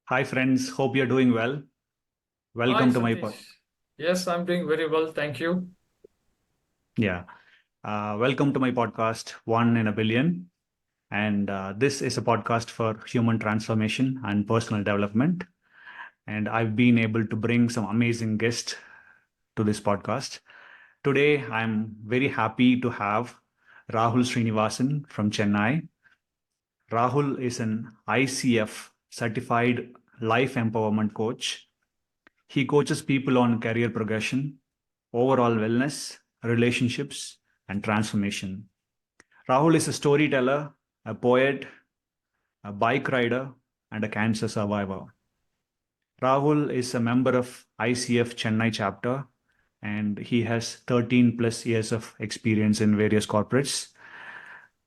Hi, friends. Hope you're doing well. Hi, Welcome to my pod. Satish. Yes, I'm doing very well. Thank you. Yeah. Welcome to my podcast, One in a Billion. And this is a podcast for human transformation and personal development. And I've been able to bring some amazing guests to this podcast. Today, I'm very happy to have Rahul Srinivasan from Chennai. Rahul is an ICF certified life empowerment coach. He coaches people on career progression, overall wellness, relationships, and transformation. Rahul is a storyteller, a poet, a bike rider, and a cancer survivor. Rahul is a member of ICF Chennai Chapter, and he has 13 plus years of experience in various corporates.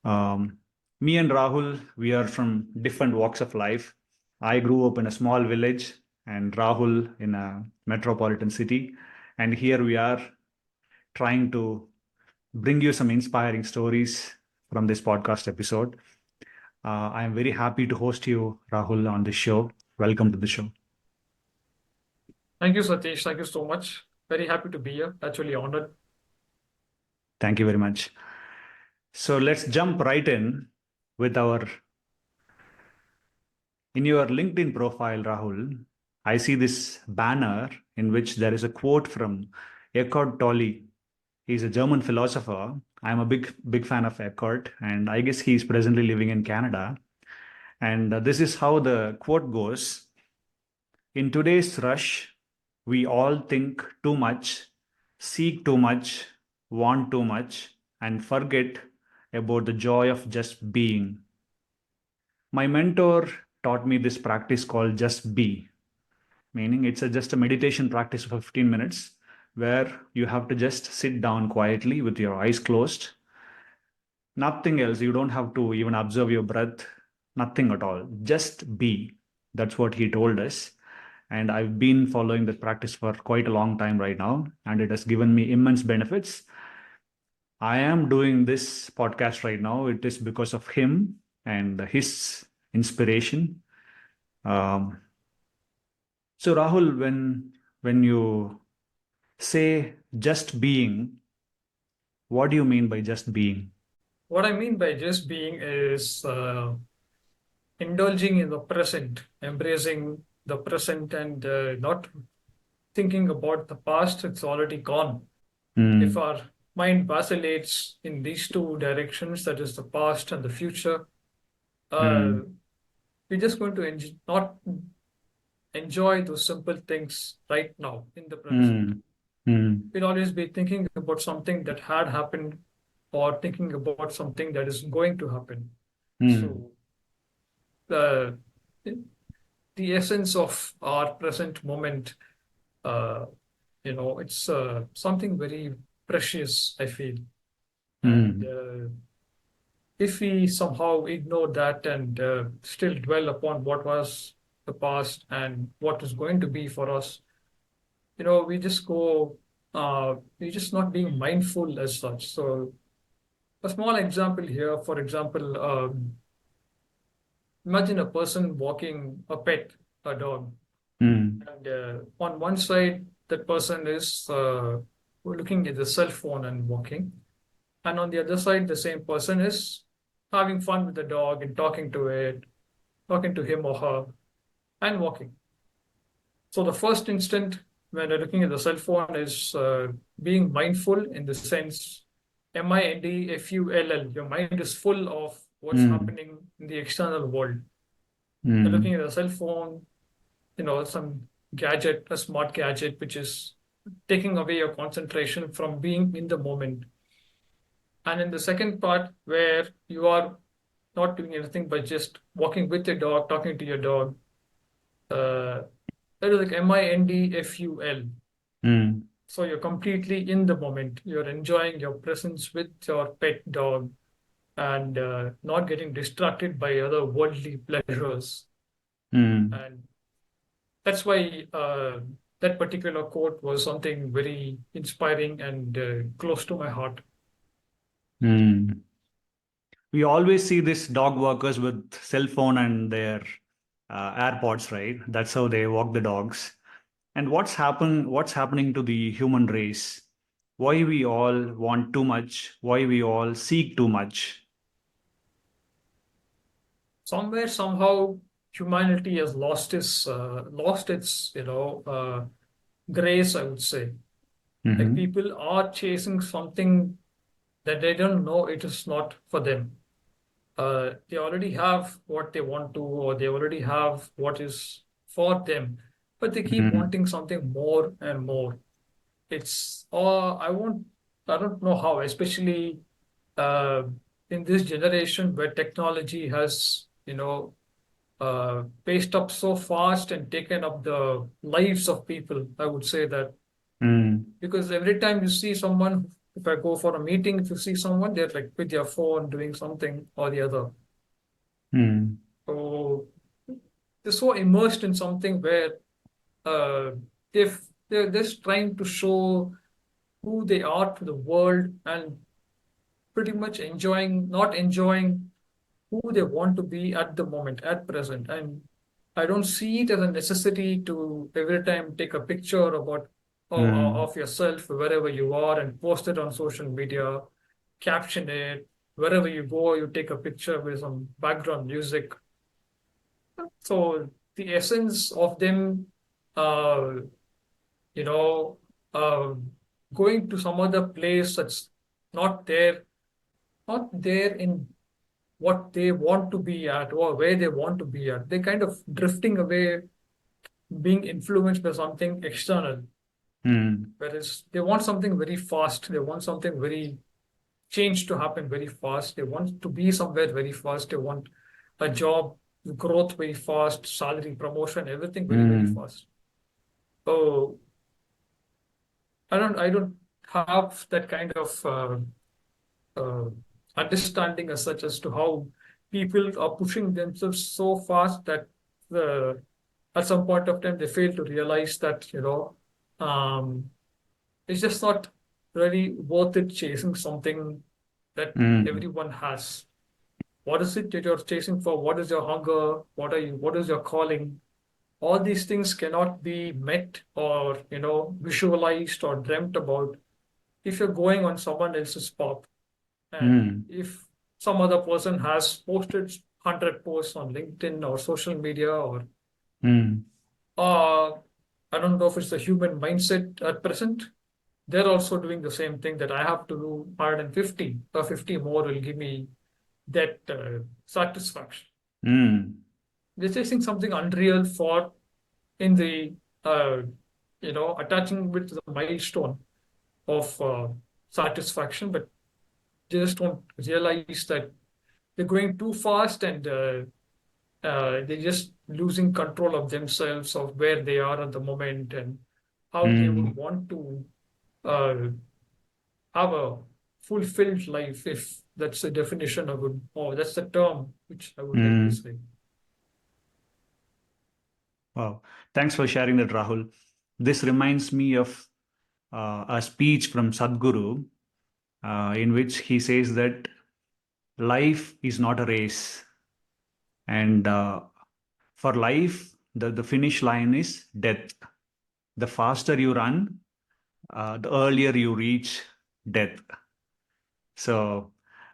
Um, Me and Rahul, we are from different walks of life. I grew up in a small village, and Rahul in a metropolitan city. And here we are trying to bring you some inspiring stories from this podcast episode. I am very happy to host you, Rahul, on this show. Welcome to the show. Thank you, Satish. Thank you so much. Very happy to be here. Actually honored. Thank you very much. So let's jump right in with our. In your LinkedIn profile, Rahul, I see this banner in which there is a quote from Eckhart Tolle. He's a German philosopher. I'm a big fan of Eckhart, and I guess he's presently living in Canada. And this is how the quote goes. In today's rush, we all think too much, seek too much, want too much, and forget about the joy of just being. My mentor taught me this practice called just be, meaning it's just a meditation practice for 15 minutes where you have to just sit down quietly with your eyes closed. Nothing else. You don't have to even observe your breath, nothing at all. Just be. That's what he told us. And I've been following that practice for quite a long time right now, and it has given me immense benefits. I am doing this podcast right now. It is because of him and his inspiration. Um, so Rahul, when you say just being, what do you mean by just being? What I mean by just being is indulging in the present, embracing the present, and not thinking about the past. It's already gone. If Mm, our mind vacillates in these two directions, that is the past and the future, uh, mm, we're just going to not enjoy those simple things right now in the present. mm, mm, We'll always be thinking about something that had happened or thinking about something that is going to happen. mm, So the the essence of our present moment, uh, it's something very precious, I feel. And mm, if we somehow ignore that and still dwell upon what was the past and what is going to be for us, we just go, we're just not being mindful as such. So a small example here, for example, imagine a person walking a pet, a dog, mm, and on one side, that person is looking at the cell phone and walking, and on the other side, the same person is having fun with the dog and talking to it, talking to him or her, and walking. So the first instant when you're looking at the cell phone is being mindful in the sense mindfull. Your mind is full of what's mm, happening in the external world. You're looking mm, at a cell phone, some gadget, a smart gadget, which is taking away your concentration from being in the moment. And in the second part, where you are not doing anything but just walking with your dog, talking to your dog, uh, that is like mindfull. mm, So you're completely in the moment. You're enjoying your presence with your pet dog and not getting distracted by other worldly pleasures. mm, And that's why that particular quote was something very inspiring and close to my heart. mm. We always see these dog walkers with cell phone and their AirPods, right? That's how they walk the dogs. And what's happening to the human race? Why we all want too much? Why we all seek too much? Somewhere, somehow, humanity has lost its, grace, I would say. Like Mm-hmm. people are chasing something that they don't know it is not for them. They already have what they want to, or they already have what is for them, but they keep Mm-hmm. wanting something more and more. I don't know how, especially uh, in this generation where technology has, paced up so fast and taken up the lives of people. I would say that because every time you see someone, if I go for a meeting, if you see someone, they're like with their phone doing something or the other. Mm-hmm. So they're so immersed in something where uh, they're just trying to show who they are to the world and pretty much not enjoying who they want to be at the moment, at present. And I don't see it as a necessity to every time take a picture of yourself wherever you are and post it on social media, caption it. Wherever you go, you take a picture with some background music. So the essence of them, uh, you know, uh, going to some other place that's not there, not there in what they want to be at or where they want to be at. They're kind of drifting away, being influenced by something external. Mm-hmm. Whereas they want something very fast. They want something very change to happen very fast. They want to be somewhere very fast. They want a job growth very fast, salary promotion, everything very, very Mm-hmm. fast. So I don't have that kind of uh, understanding as such as to how people are pushing themselves so fast that the at some point of time they fail to realize that um, it's just not really worth it chasing something that Mm-hmm. everyone has. What is it that you're chasing for? What is your hunger? What is your calling? All these things cannot be met or visualized or dreamt about if you're going on someone else's path. And Mm-hmm. if some other person has posted 100 posts on LinkedIn or social media, or Mm-hmm. uh, I don't know if it's the human mindset at present, they're also doing the same thing that I have to do 150 or 50 more will give me that satisfaction. Mm-hmm. They're chasing something unreal for in the uh, attaching with the milestone of satisfaction, but they just don't realize that they're going too fast and they're just losing control of themselves, of where they are at the moment and how they would Mm-hmm. want to uh, have a fulfilled life, if that's the definition of it, or that's the term which I would like to Mm-hmm. say. Wow. Thanks for sharing that, Rahul. This reminds me of a speech from Sadhguru, in which he says that life is not a race. And for life, the finish line is death. The faster you run, the earlier you reach death. So,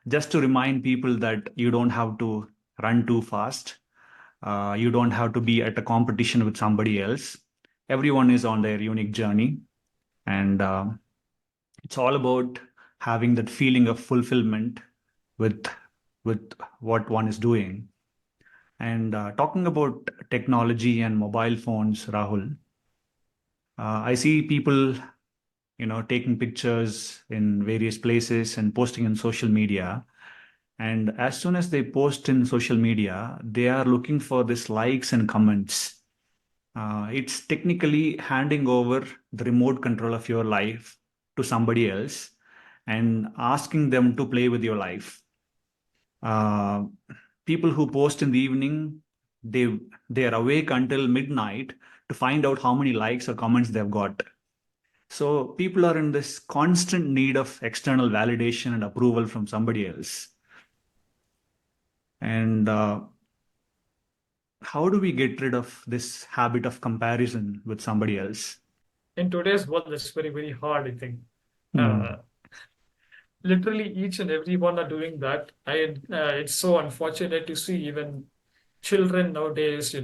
just to remind people that you don't have to run too fast, you don't have to be at a competition with somebody else. Everyone is on their unique journey, and it's all about having that feeling of fulfillment with with what one is doing. And talking about technology and mobile phones, Rahul, I see people, taking pictures in various places and posting in social media. And as soon as they post in social media, they are looking for this likes and comments. It's technically handing over the remote control of your life to somebody else and asking them to play with your life. Uh, People who post in the evening, they they are awake until midnight to find out how many likes or comments they've got. So people are in this constant need of external validation and approval from somebody else. And How do we get rid of this habit of comparison with somebody else? In today's world, it's very, very hard, I think. Uh, Mm, Literally, each and every one are doing that. It's so unfortunate to see even children nowadays,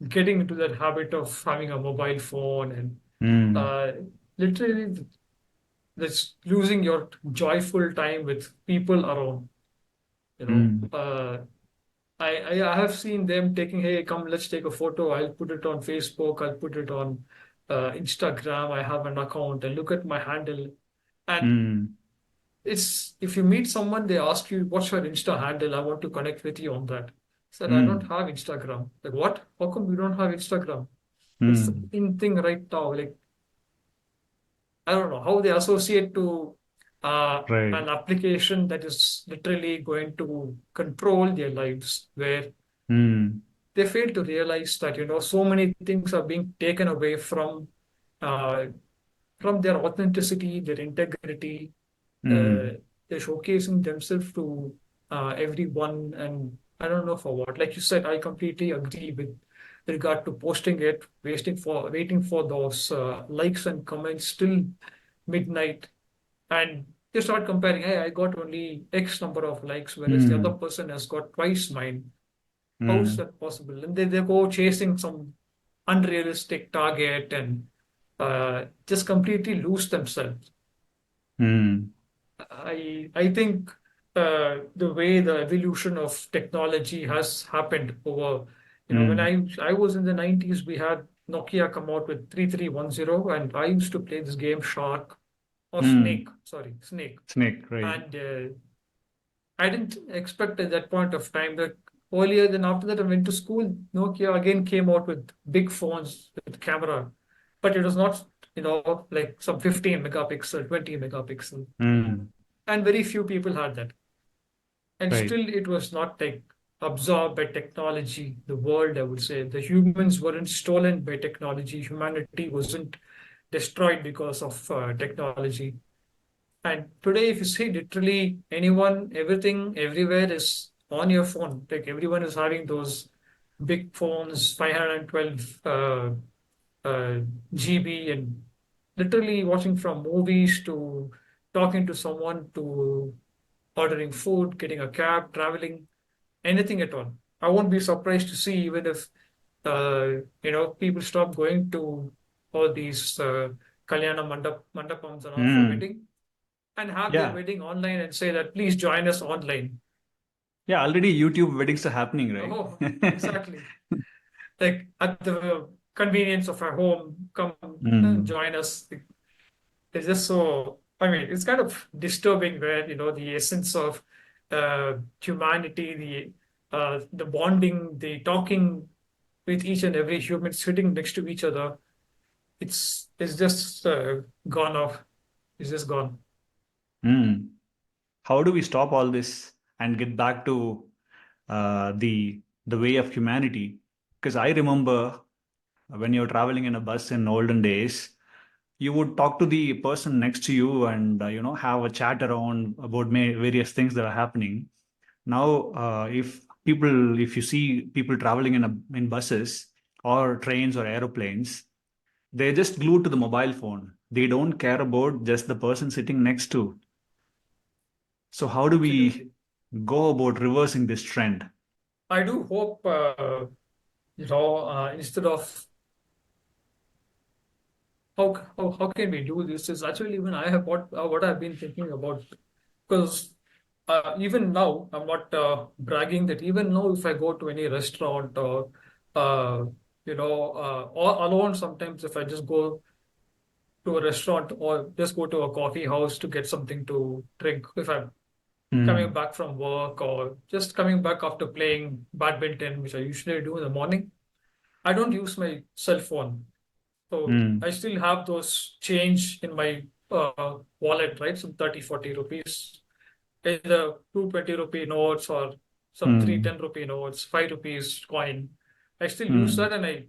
getting into that habit of having a mobile phone and mm, uh, literally that's losing your joyful time with people around. You know, mm, I have seen them taking, hey, come, let's take a photo. I'll put it on Facebook. I'll put it on Instagram. I have an account and look at my handle. And mm, it's if you meet someone, they ask you, what's your Insta handle? I want to connect with you on that. Said, I don't mm, have Instagram. Like, what? How come you don't have Instagram? It's the mm. in thing right now. Like, I don't know how they associate to Right. an application that is literally going to control their lives, where Mm, they fail to realize that, so many things are being taken away uh, from their authenticity, their integrity. mm, They're showcasing themselves to everyone, and I don't know for what. Like you said, I completely agree with regard to posting it, waiting for those likes and comments till midnight, and they start comparing. Hey, I got only X number of likes, whereas the other mm, person has got twice mine. How is mm, that possible? And they go chasing some unrealistic target and just completely lose themselves. mm, I think the way the evolution of technology has happened over, when mm, I was in the 90s, we had Nokia come out with 3310, and I used to play this game Shark or Snake, mm. sorry, Snake. Snake, right. And I didn't expect at that point of time that earlier, then after that, I went to school. Nokia again came out with big phones with camera, but it was not, like some 15 megapixel, 20 megapixel. Mm, And very few people had that. And right. still, it was not like absorbed by technology, the world, I would say. The humans weren't stolen by technology. Humanity wasn't destroyed because of technology. And today, if you see literally anyone, everything, everywhere is on your phone. Like everyone is having those big phones, 512 uh, GB, and literally watching from movies to talking to someone to ordering food, getting a cab, traveling, anything at all. I won't be surprised to see even if people stop going to all these mandapams and all for Mm. wedding and have their Yeah. wedding online and say that please join us online. Yeah. Already YouTube weddings are happening, Oh, right? exactly. Like at the convenience of our home, come and Mm, join us. It's just so, I mean, it's kind of disturbing where, the essence of humanity, the bonding, the talking with each and every human sitting next to each other, it's just gone off. It's just gone. mm. How do we stop all this and get back to the way of humanity? Because I remember when you're traveling in a bus in olden days, you would talk to the person next to you and have a chat around about various things that are happening. Now, if you see people traveling in buses or trains or aeroplanes, they're just glued to the mobile phone. They don't care about just the person sitting next to. So how do we Absolutely. go about reversing this trend? I do hope, instead of how can we do this is actually even I have what I've been thinking about, because even now I'm not bragging that even now if I go to any restaurant or uh, or alone, sometimes if I just go to a restaurant or just go to a coffee house to get something to drink, if I'm coming Mm, back from work or just coming back after playing badminton, which I usually do in the morning, I don't use my cell phone. So mm, I still have those change in my wallet, right? Some 30, 40 rupees, either 220 rupee notes or some three mm, 10 rupee notes, 5 rupees coin. I still use mm, that, and I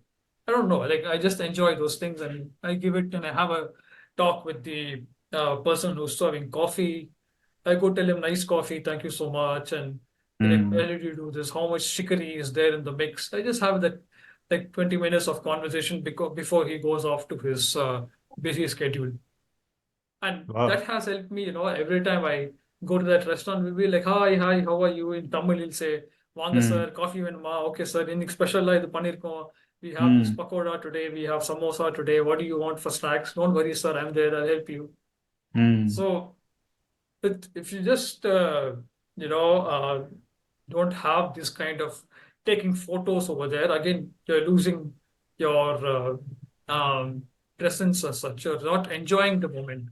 don't know, like I just enjoy those things, and I give it and I have a talk with the person who's serving coffee. I go tell him nice coffee, thank you so much, and Like, where Mm. did you do this? How much chicory is there in the mix? I just have that like 20 minutes of conversation before he goes off to his busy schedule. And that Wow. has helped me, every time I go to that restaurant, we'll be like, hi, hi, how are you? In Tamil, he'll say, Vanga sir, Mm. coffee வேணுமா? Okay, sir, இன்னைக்கு ஸ்பெஷலா இது பண்ணிருக்கோம். We have this Mm. pakoda today, we have samosa today. What do you want for snacks? Don't worry, sir, I'm there, I'll help you. Mm. So if you just you know don't have this kind of taking photos over there, again you're losing your presence as such. You're not enjoying the moment.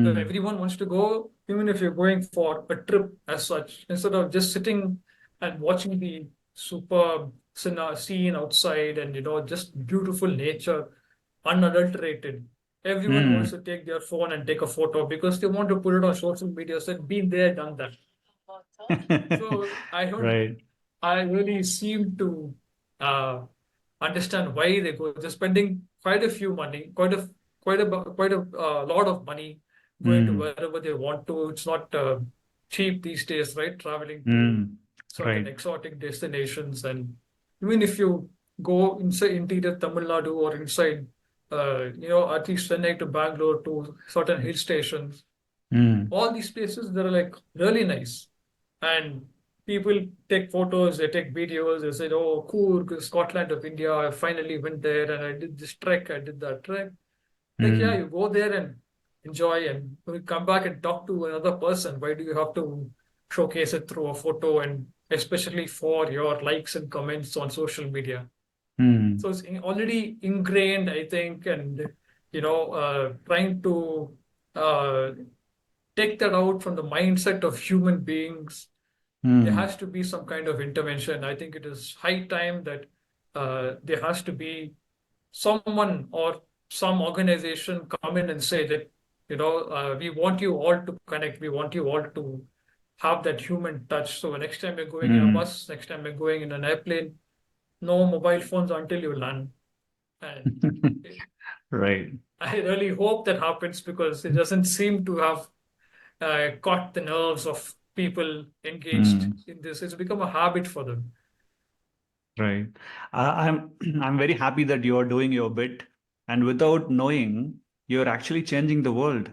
So Mm. everyone wants to go, even if you're going for a trip as such, instead of just sitting and watching the superb scene outside and just beautiful nature, unadulterated. Everyone wants Mm. to take their phone and take a photo because they want to put it on social media. Said, been there, done that. So Right. I really seem to uh, understand why they go. They're spending quite a few money, quite a lot of money going to Mm. wherever they want to. It's not cheap these days, right? Traveling to Mm. certain Right. exotic destinations, and even if you go inside interior Tamil Nadu or inside, at least Chennai to Bangalore to certain hill stations, Mm. all these places they're like really nice, and people take photos, they take videos, they said, oh cool, Scotland of India, I finally went there and I did this trek, I did that trek. Like, yeah, Mm. you go there and enjoy, and when you come back and talk to another person, why do you have to showcase it through a photo, and especially for your likes and comments on social media? Mm. So it's already ingrained, I think, and trying to uh, take that out from the mindset of human beings. There Mm. has to be some kind of intervention. I think it is high time that there has to be someone or some organization come in and say that, we want you all to connect. We want you all to have that human touch. So next time you're going in a Mm. bus, next time you're going in an airplane, no mobile phones until you land. And Right. I really hope that happens because it doesn't seem to have caught the nerves of people engaged Mm. in this. It's become a habit for them. Right. I'm I'm very happy that you are doing your bit, and without knowing, you're actually changing the world.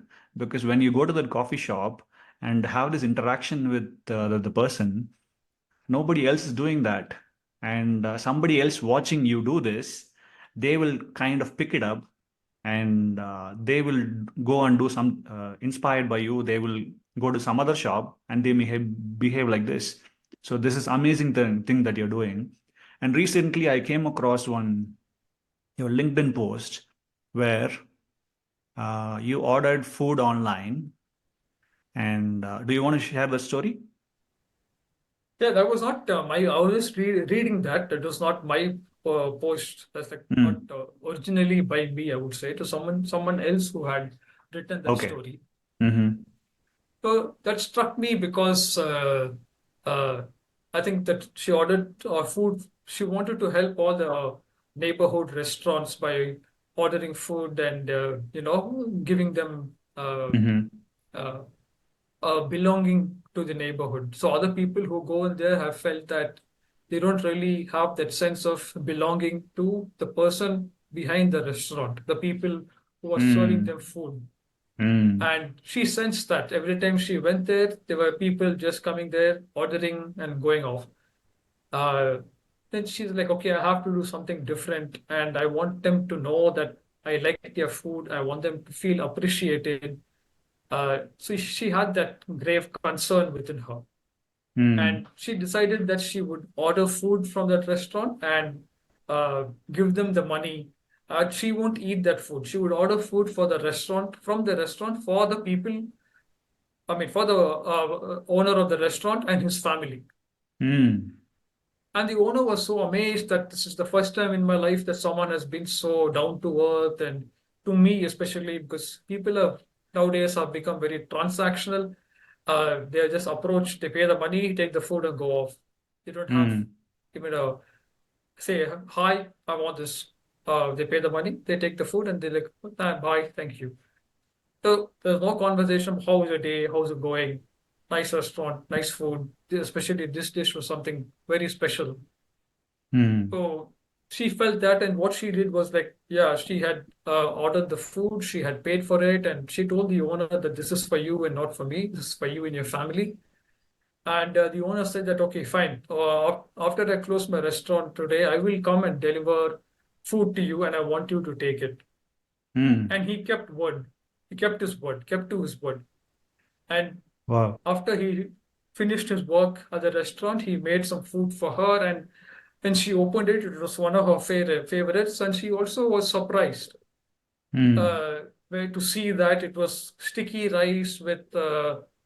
Because when you go to that coffee shop and have this interaction with the person, nobody else is doing that, and somebody else watching you do this, they will kind of pick it up, and they will go and do some inspired by you. They will go to some other shop and they may behave like this. So this is amazing thing that you're doing. And recently I came across one your LinkedIn post where you ordered food online, and do you want to share the story? Yeah, that was not my. I was just reading that. It was not my post. That's like not Mm. originally by me. I would say to someone else who had written that Okay. story. Mm-hmm. So that struck me because uh, I think that she ordered food. She wanted to help all the neighborhood restaurants by ordering food and giving them Mm-hmm. uh, belonging to the neighborhood. So other people who go in there have felt that they don't really have that sense of belonging to the person behind the restaurant, the people who are serving Mm. them food. Mm. And she sensed that every time she went there were people just coming there, ordering and going off. Uh, then she's like, okay, I have to do something different, and I want them to know that I like their food. I want them to feel appreciated. So she had that grave concern within her, Mm. and she decided that she would order food from that restaurant and give them the money. She won't eat that food. She would order food for the restaurant from the restaurant for the people. I mean, for the owner of the restaurant and his family. Mm. And the owner was so amazed that this is the first time in my life that someone has been so down to earth, and to me especially, because people have nowadays have become very transactional. They're just approached, they pay the money, take the food and go off. They don't have Mm. even a say, hi, I want this. They pay the money, they take the food and they're like, bye, thank you. So there's no conversation. How was your day? How's it going? nice restaurant, nice food. Especially this dish was something very special. Mm. So she felt that, and what she did was like, yeah, she had ordered the food, she had paid for it, and she told the owner that this is for you and not for me. This is for you and your family. And the owner said that, okay, fine. After I close my restaurant today, I will come and deliver food to you, and I want you to take it. Mm. And he kept word. He kept his word, kept to his word. And Wow. after he finished his work at the restaurant, he made some food for her, and when she opened it, it was one of her favorites, and she also was surprised Mm. uh, to see that it was sticky rice with,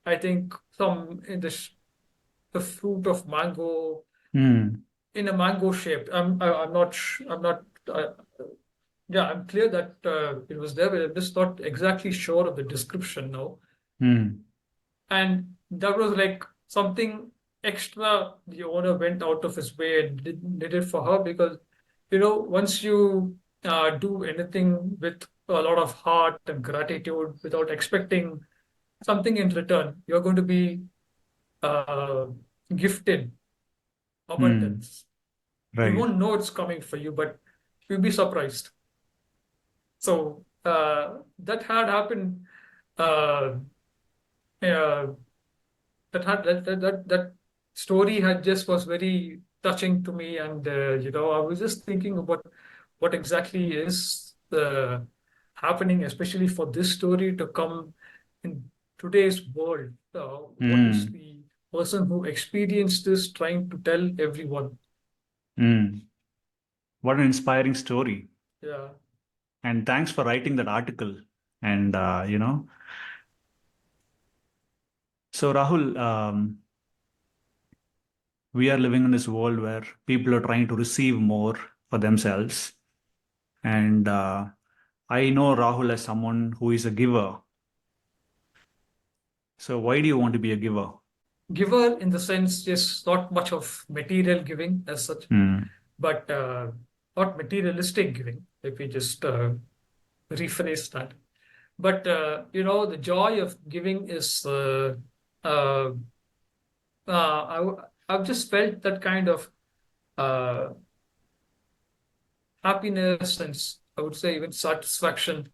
I think, some in the fruit of mango Mm. in a mango shape. I'm not, I'm not, yeah, I'm clear that it was there, but I'm just not exactly sure of the description now. Mm. And that was like something extra the owner went out of his way and did it for her because, once you do anything with a lot of heart and gratitude without expecting something in return, you're going to be uh, gifted Mm. abundance. You Right. won't know it's coming for you, but you'll be surprised. So that had happened. Uh, uh, that story had just was very touching to me, and I was just thinking about what exactly is happening, especially for this story to come in today's world. What is Mm. the person who experienced this trying to tell everyone? Mm. What an inspiring story. Yeah. And thanks for writing that article. And, so Rahul, we are living in this world where people are trying to receive more for themselves. And I know Rahul as someone who is a giver. So why do you want to be a giver? Giver in the sense, just not much of material giving as such, Mm. but not materialistic giving, if we just rephrase that. But the joy of giving is uh, I've just felt that kind of uh, happiness and I would say even satisfaction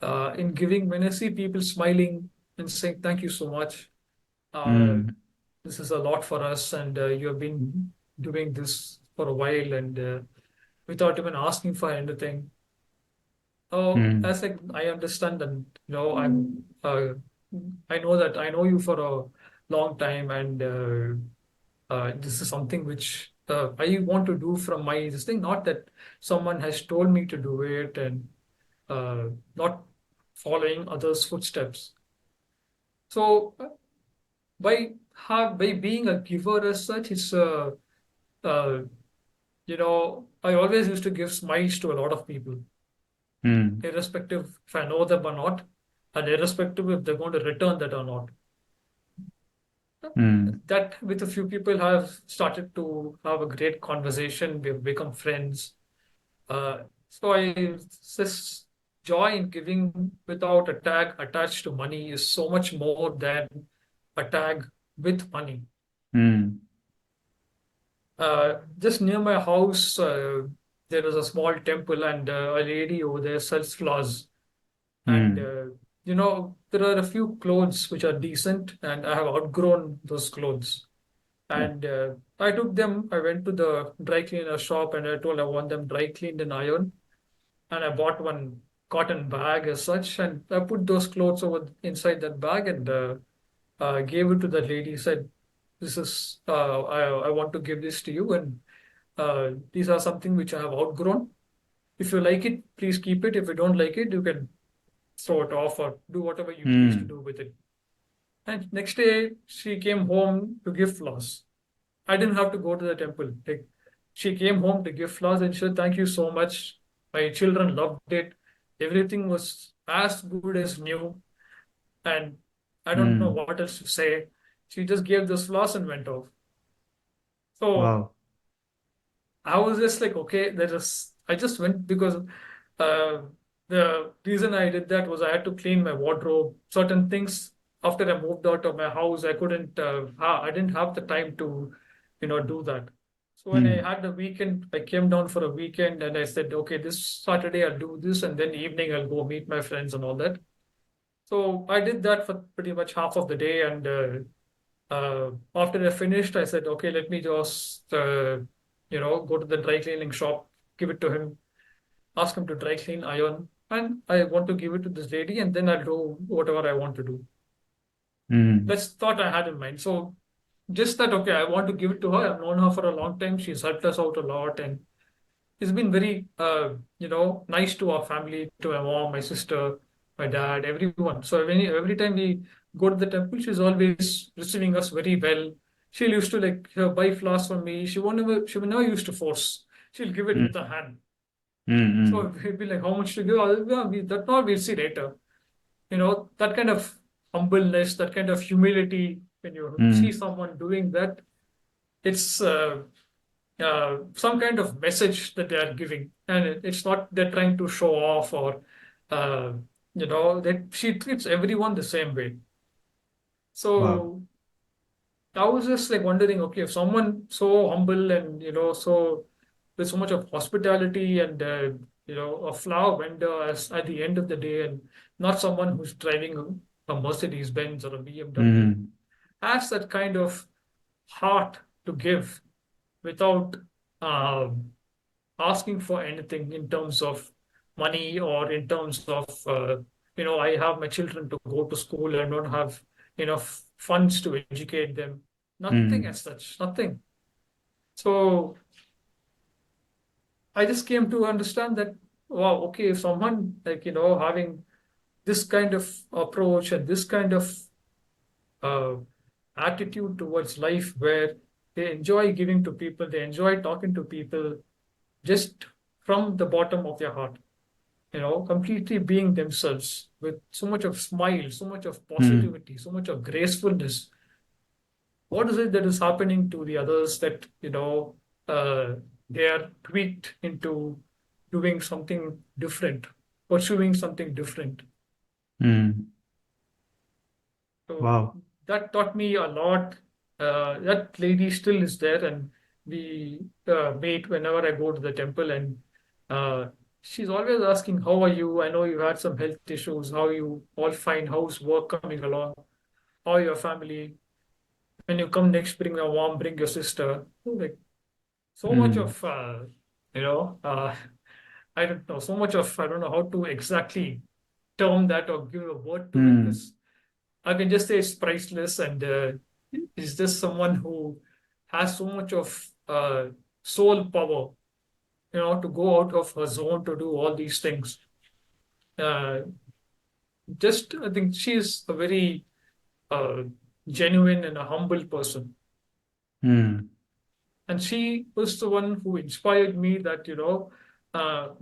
in giving when I see people smiling and saying thank you so much. Uh, Mm. this is a lot for us, and you have been doing this for a while, and without even asking for anything. Oh, Mm. as I understand, and I know that I know you for a long time, and this is something which I want to do from my this thing. Not that someone has told me to do it, and not following others' footsteps. So by being a giver as such, it's uh, I always used to give smiles to a lot of people, Mm. irrespective if I know them or not, and irrespective if they're going to return that or not. Mm. That with a few people have started to have a great conversation. We've become friends. So this joy in giving without a tag attached to money is so much more than a tag with money. Mm. Just near my house, there is a small temple, and a lady over there sells flowers. And Mm. there are a few clothes which are decent, and I have outgrown those clothes. And I took them. I went to the dry cleaner shop, and I told I want them dry cleaned and ironed. And I bought one cotton bag as such, and I put those clothes over inside that bag and gave it to the lady. Said, "This is I want to give this to you, and these are something which I have outgrown. If you like it, please keep it. If you don't like it, you can throw it off or do whatever you please to Mm. do with it." And next day, she came home to give flowers. I didn't have to go to the temple. Like, she came home to give flowers and she said, "Thank you so much. My children loved it. Everything was as good as new." And I don't know Mm. what else to say. She just gave those flowers and went off. So Wow. I was just like, okay, I just went because uh, the reason I did that was I had to clean my wardrobe. Certain things after I moved out of my house, I couldn't, I didn't have the time to, do that. So when I Mm. had the weekend, I came down for a weekend and I said, okay, this Saturday I'll do this, and then evening I'll go meet my friends and all that. So I did that for pretty much half of the day, and after I finished, I said, okay, let me just, go to the dry cleaning shop, give it to him, ask him to dry clean, iron, and I want to give it to this lady, and then I'll do whatever I want to do. Mm. That's thought I had in mind. So just that, okay, I want to give it to her. I've known her for a long time. She's helped us out a lot, and he's been very, nice to our family, to my mom, my sister, my dad, everyone. So every time we go to the temple, she's always receiving us very well. She used to like buy flowers for me. She will never used to force. She'll give it Mm. with her hand. So Mm. we'd be like, how much to give? Yeah, that all we'll see later. That kind of humbleness, that kind of humility, when you see Mm. someone doing that, it's some kind of message that they are giving, and it's not they're trying to show off, or uh, that she treats everyone the same way. Wow. So I was just like wondering, okay, if someone so humble and so with so much of hospitality, and a flower vendor as at the end of the day, and not someone who's driving a Mercedes Benz or a BMW, Mm. has that kind of heart to give without um, asking for anything in terms of money, or in terms of I have my children to go to school, I don't have enough funds to educate them, nothing Mm. as such, nothing. So I just came to understand that, wow, okay, if someone like having this kind of approach and this kind of uh, attitude towards life, where they enjoy giving to people, they enjoy talking to people just from the bottom of their heart, completely being themselves with so much of smile, so much of Mm. positivity, so much of gracefulness. What is it that is happening to the others that, uh, they are tweaked into doing something different, pursuing something different? Mm. So Wow. that taught me a lot. That lady still is there, and we meet whenever I go to the temple, and uh, she's always asking, "How are you? I know you had some health issues. How are you all fine? How's work coming along? How are your family? When you come next, bring your mom, bring your sister." Like so much Mm. of, you know, uh, I don't know, so much of, I don't know how to exactly term that or give a word to it. Mm. This I can just say it's priceless, and is just someone who has so much of soul power, to go out of her zone to do all these things. Uh, just, I think she's a very uh, genuine and a humble person. Mm. And she was the one who inspired me that,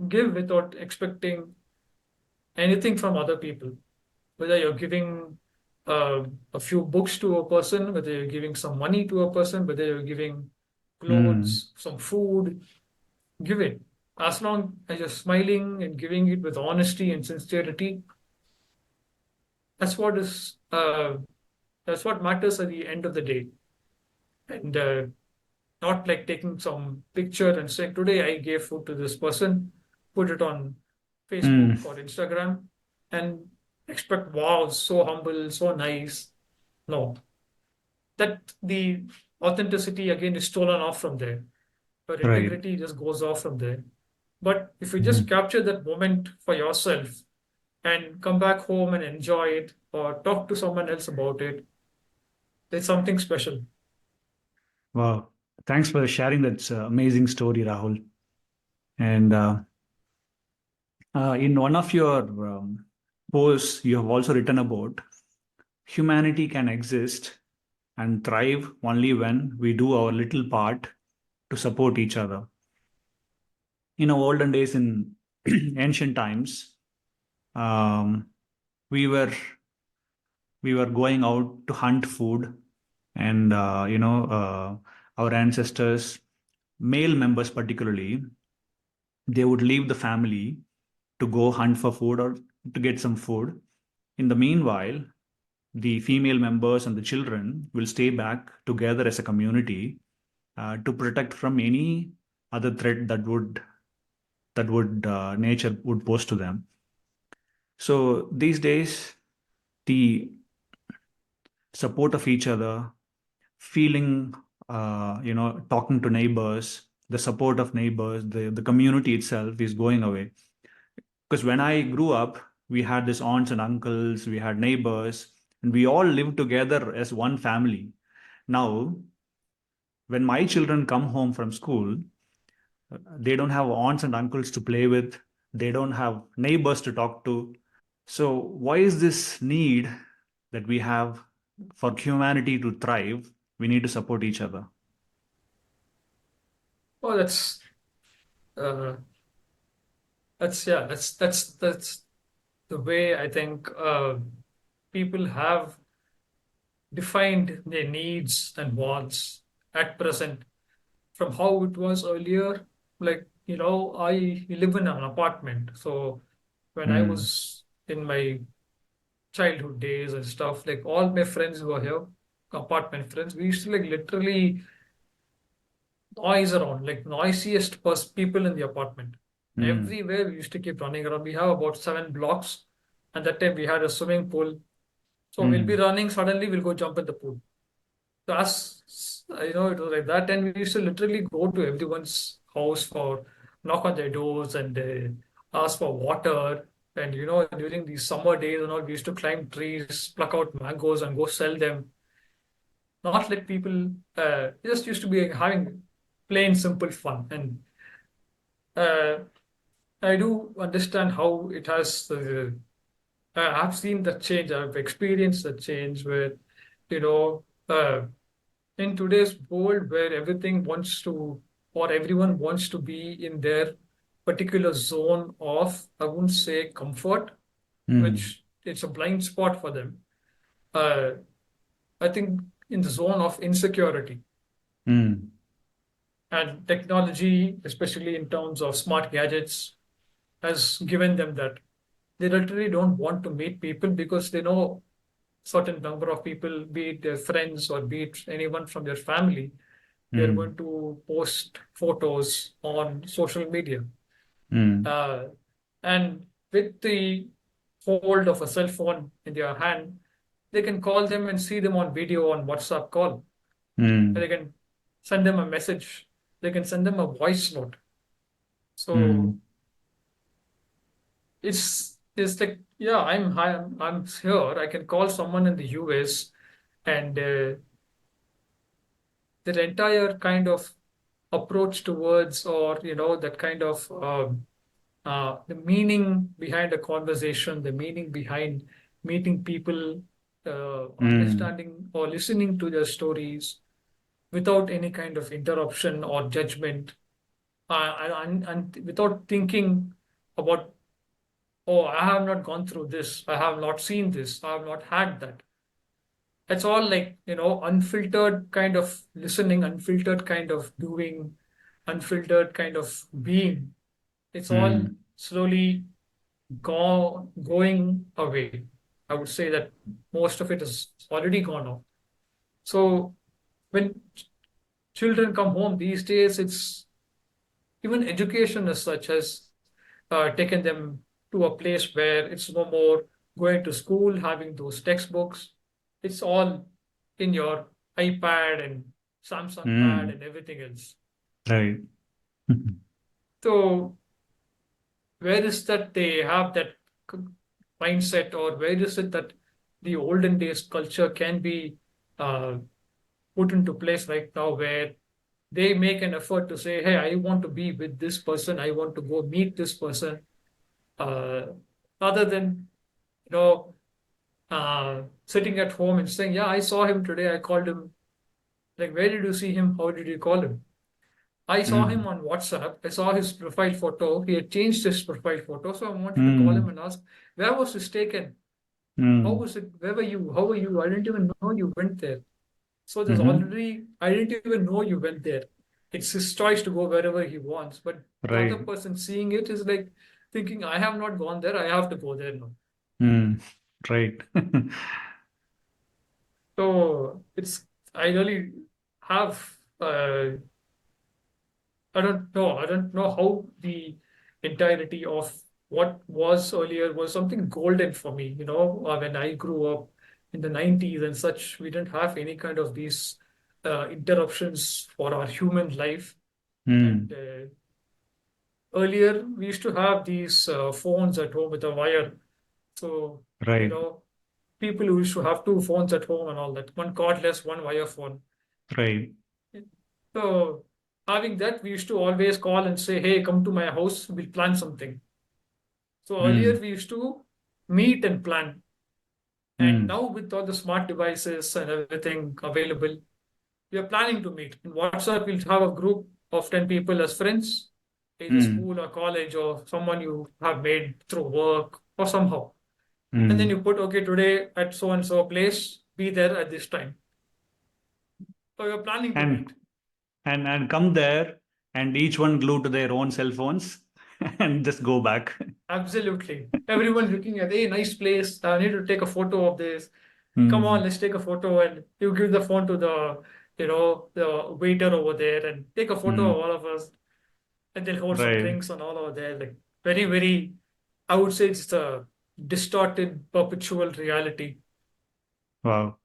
give without expecting anything from other people. Whether you're giving uh, a few books to a person, whether you're giving some money to a person, whether you're giving Mm. clothes, some food, give it. As long as you're smiling and giving it with honesty and sincerity, that's what is that's what matters at the end of the day. And not like taking some picture and saying, today I gave food to this person, put it on Mm. Facebook or Instagram, and expect, wow, so humble, so nice. No, that the authenticity again is stolen off from there. But Right. integrity just goes off from there. But if you just Mm. capture that moment for yourself and come back home and enjoy it, or talk to someone else about it, it's something special. Wow. Thanks for sharing that amazing story, Rahul. And in one of your posts, you have also written about humanity can exist and thrive only when we do our little part to support each other. In our olden days, in ancient times, um, we were we were going out to hunt food, and our ancestors, male members particularly, they would leave the family to go hunt for food or to get some food. In the meanwhile, the female members and the children will stay back together as a community to protect from any other threat that would nature would pose to them. So these days, the support of each other, feeling, talking to neighbors, the support of neighbors, the community itself is going away. Because when I grew up, we had this aunts and uncles, we had neighbors, and we all lived together as one family. Now, when my children come home from school, they don't have aunts and uncles to play with, they don't have neighbors to talk to. So, why is this need that we have for humanity to thrive? We need to support each other. Oh, uh, that's the way I think people have defined their needs and wants at present from how it was earlier. Like, I live in an apartment. So when I Mm, was in my childhood days and stuff, like all my friends who were here, apartment friends, we used to like literally noise around, like noisiest people in the apartment. mm, Everywhere we used to keep running around. We have about 7 blocks, and that time we had a swimming pool. So we'll be mm, running, suddenly we'll go jump in the pool. So it was like that, and we used to literally go to everyone's house for knock on their doors and ask for water. And during these summer days and all, we used to climb trees, pluck out mangoes, and go sell them. Not let people. It just used to be having plain simple fun. And uh, I do understand how it has. I've seen the change. I've experienced the change where, you know, uh, in today's world where everything wants to, or everyone wants to be in their particular zone of, I wouldn't say comfort, mm, which it's a blind spot for them. Uh, I think in the zone of insecurity mm, and technology, especially in terms of smart gadgets, has given them that. They literally don't want to meet people because they know certain number of people, be it their friends or be it anyone from their family, they're mm, going to post photos on social media. mm, Uh, and with the hold of a cell phone in their hand, they can call them and see them on video on WhatsApp call. And mm, they can send them a message. They can send them a voice note. So mm, it's like, yeah, I'm here. I can call someone in the US, and their entire kind of approach towards, or that kind of the meaning behind a conversation, the meaning behind meeting people, mm, understanding or listening to their stories without any kind of interruption or judgment, and without thinking about, oh, I have not gone through this, I have not seen this, I have not had that. It's all like, unfiltered kind of listening, unfiltered kind of doing, unfiltered kind of being. It's all mm, slowly going away. I would say that most of it is already gone off. So when children come home these days, it's even education as such has taken them to a place where it's no more going to school, having those textbooks. It's all in your iPad and Samsung Pad mm. and everything else. Right. So where is that they have that c- mindset, or where is it that the olden days culture can be uh, put into place right now, where they make an effort to say, hey, I want to be with this person, I want to go meet this person, uh, rather than you know sitting at home and saying, yeah, I saw him today, I called him. Like, where did you see him, how did you call him? I saw him Mm, on WhatsApp. I saw his profile photo. He had changed his profile photo. So I wanted to call him mm, and ask, where was this taken? How mm, was it? Where were you? How were you? I didn't even know you went there. So there's mhm. already, I didn't even know you went there. It's his choice to go wherever he wants. But the other Right. person seeing it is like thinking, I have not gone there. I have to go there now. Mm, right. So I really have, I don't know how the entirety of what was earlier was something golden for me. When I grew up in the 90s and such, we didn't have any kind of these interruptions for our human life. And Hmm. earlier, we used to have these phones at home with a wire. So, you Right. know, people who used to have two phones at home and all that, one cordless, one wire phone. Right. So, having that, we used to always call and say, hey, come to my house, we'll plan something. So, earlier, Hmm. we used to meet and plan. And Hmm. now, with all the smart devices and everything available, we are planning to meet. In WhatsApp, we'll have a group of 10 people as friends, either Hmm. school or college or someone you have made through work or somehow. And then Hmm. you put, okay, today at so and so place, be there at this time. So you're planning to meet. And and come there and each one glued to their own cell phones and just go back. Absolutely. Everyone's looking at, hey, nice place. I need to take a photo of this. Come on, Hmm. let's take a photo. And you give the phone to the waiter over there and take a photo of Hmm. all of us. And they'll hold some Right. drinks and all over there. Like very, very, I would say it's a distorted, perpetual reality. Wow.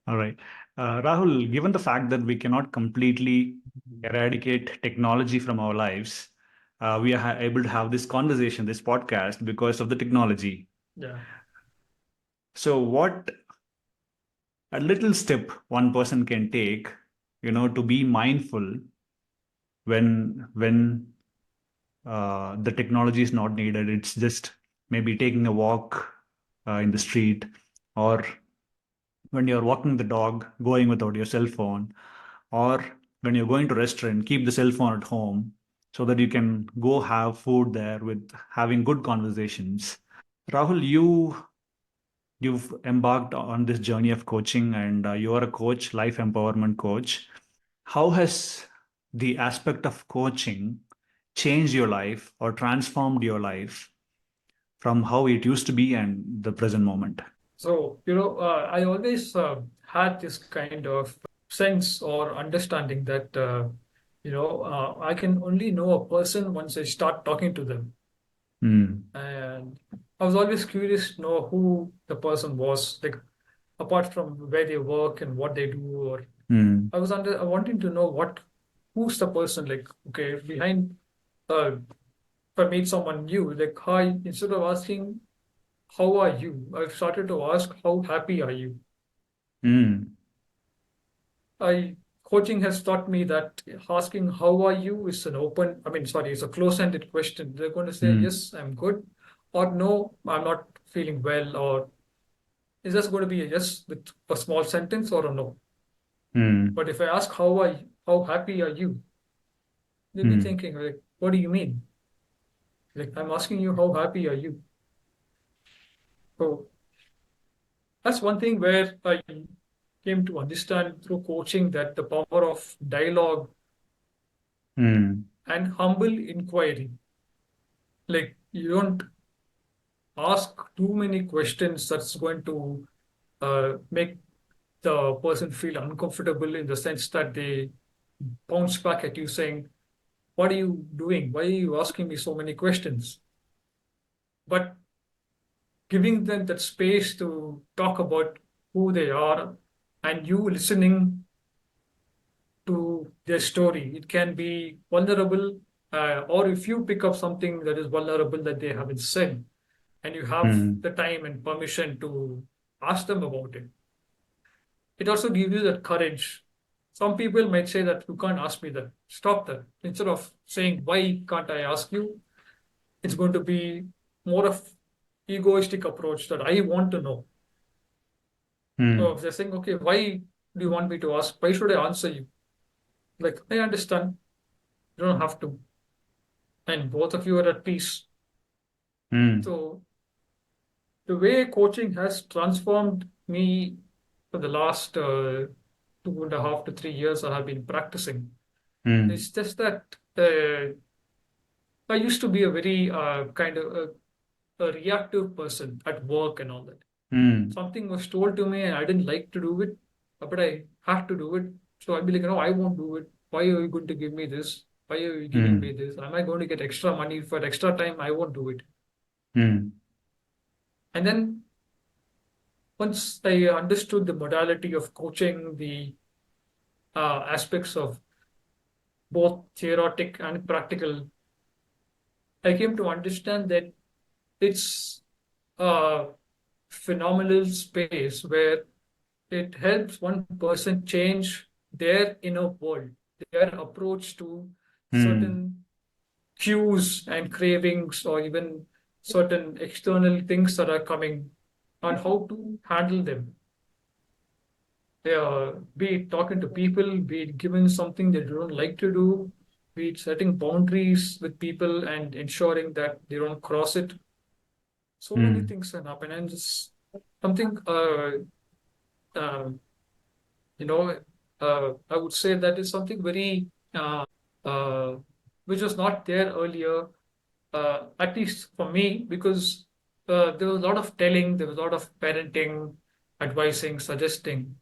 All right. Rahul, given the fact that we cannot completely eradicate technology from our lives, we are able to have this conversation, this podcast, because of the technology. Yeah. So, what a little step one person can take, to be mindful when the technology is not needed. It's just maybe taking a walk in the street, or when you're walking the dog, going without your cell phone, or when you're going to restaurant, keep the cell phone at home so that you can go have food there with having good conversations. Rahul, you've embarked on this journey of coaching, and you are a coach, life empowerment coach. How has the aspect of coaching changed your life or transformed your life from how it used to be and the present moment? So, I always had this kind of sense or understanding that, I can only know a person once I start talking to them. Mm, And I was always curious to know who the person was, like apart from where they work and what they do, or mm, I wanting to know who's the person, like, okay, behind, if I meet someone new, like, hi, instead of asking, how are you? I've started to ask, how happy are you? mm, I Coaching has taught me that asking how are you is it's a close-ended question. They're going to say, mm, yes, I'm good, or no, I'm not feeling well, or is just going to be a yes with a small sentence or a no. mm, But if I ask how happy are you? They'll be mm, thinking, like, what do you mean? Like, I'm asking you, how happy are you? So that's one thing where I came to understand through coaching that the power of dialogue mm, and humble inquiry. Like, you don't ask too many questions that's going to make the person feel uncomfortable in the sense that they bounce back at you saying, what are you doing? Why are you asking me so many questions? But giving them that space to talk about who they are and you listening to their story. It can be vulnerable, or if you pick up something that is vulnerable that they haven't said, and you have mm, the time and permission to ask them about it. It also gives you that courage. Some people might say that you can't ask me that. Stop that. Instead of saying, why can't I ask you? It's going to be more of egoistic approach that I want to know. So mm, if they're saying, okay, why do you want me to ask? Why should I answer you? Like, I understand. You don't have to. And both of you are at peace. mm, So the way coaching has transformed me for the last 2.5 to 3 years I have been practicing. mm, It's just that I used to be a very a reactive person at work and all that. Something was told to me and I didn't like to do it, but I have to do it. So I'd be like, no, I won't do it. Why are you going to give me this? Why are you giving me Mm. this? Am I going to get extra money for extra time? I won't do it. Mm. And then once I understood the modality of coaching, the aspects of both theoretic and practical, I came to understand that it's a phenomenal space where it helps one person change their inner world, their approach to Mm. certain cues and cravings, or even certain external things that are coming, and how to handle them. Be it talking to people, be it given something that you don't like to do, be it setting boundaries with people and ensuring that they don't cross it. So many Mm. things can happen, and just something, uh, you know, I would say that is something very, uh, which was not there earlier, at least for me, because there was a lot of telling, there was a lot of parenting, advising, suggesting.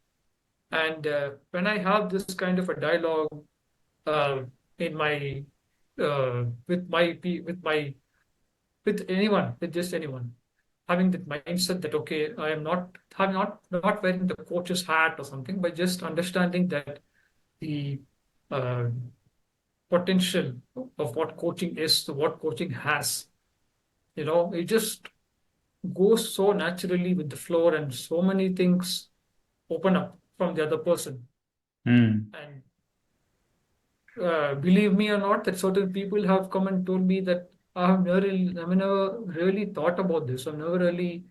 And when I have this kind of a dialogue uh, in my with my with anyone, with just anyone, having that mindset that okay, I am not I'm not wearing the coach's hat or something, but just understanding that the uh, potential of what coaching is, what coaching has. It just goes so naturally with the flow, and so many things open up from the other person. Mm. And believe me or not, that certain people have come and told me that I've never really thought about this. I've never really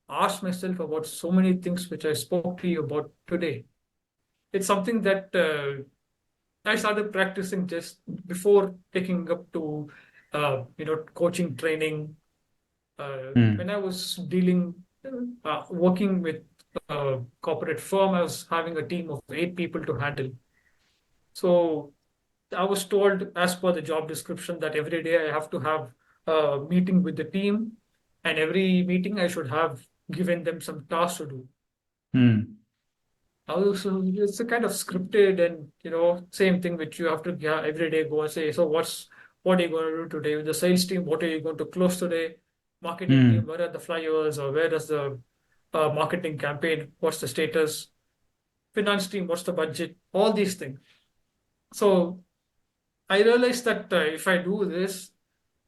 asked myself about so many things which I spoke to you about today. It's something that I started practicing just before taking up to, coaching training. When Mm. I was working with a corporate firm, I was having a team of 8 people to handle. So I was told, as per the job description, that every day I have to have a meeting with the team, and every meeting I should have given them some tasks to do. Mm. Also, it's a kind of scripted, and same thing which you have to, yeah, every day go and say, so what are you going to do today with the sales team? What are you going to close today? Marketing team, Mm. where are the flyers, or where does the marketing campaign? What's the status? Finance team, what's the budget? All these things. So I realized that if I do this,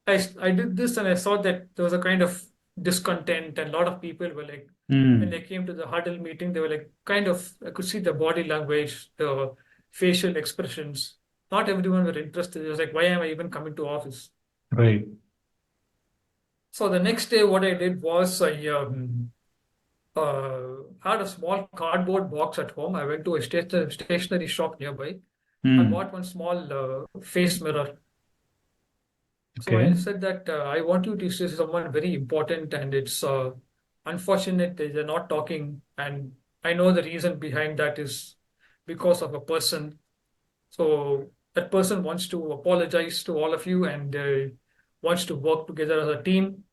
I did this and I saw that there was a kind of discontent, and a lot of people were like, when they Mm. came to the huddle meeting, they were like, kind of, I could see the body language, the facial expressions. Not everyone were interested. It was like, why am I even coming to office? Right. So the next day, what I did was I had a small cardboard box at home. I went to a stationery shop nearby. I Mm. bought one small face mirror. So I Okay. said that I want you to see someone very important, and it's unfortunate that they're not talking. And I know the reason behind that is because of a person. So that person wants to apologize to all of you, and wants to work together as a team.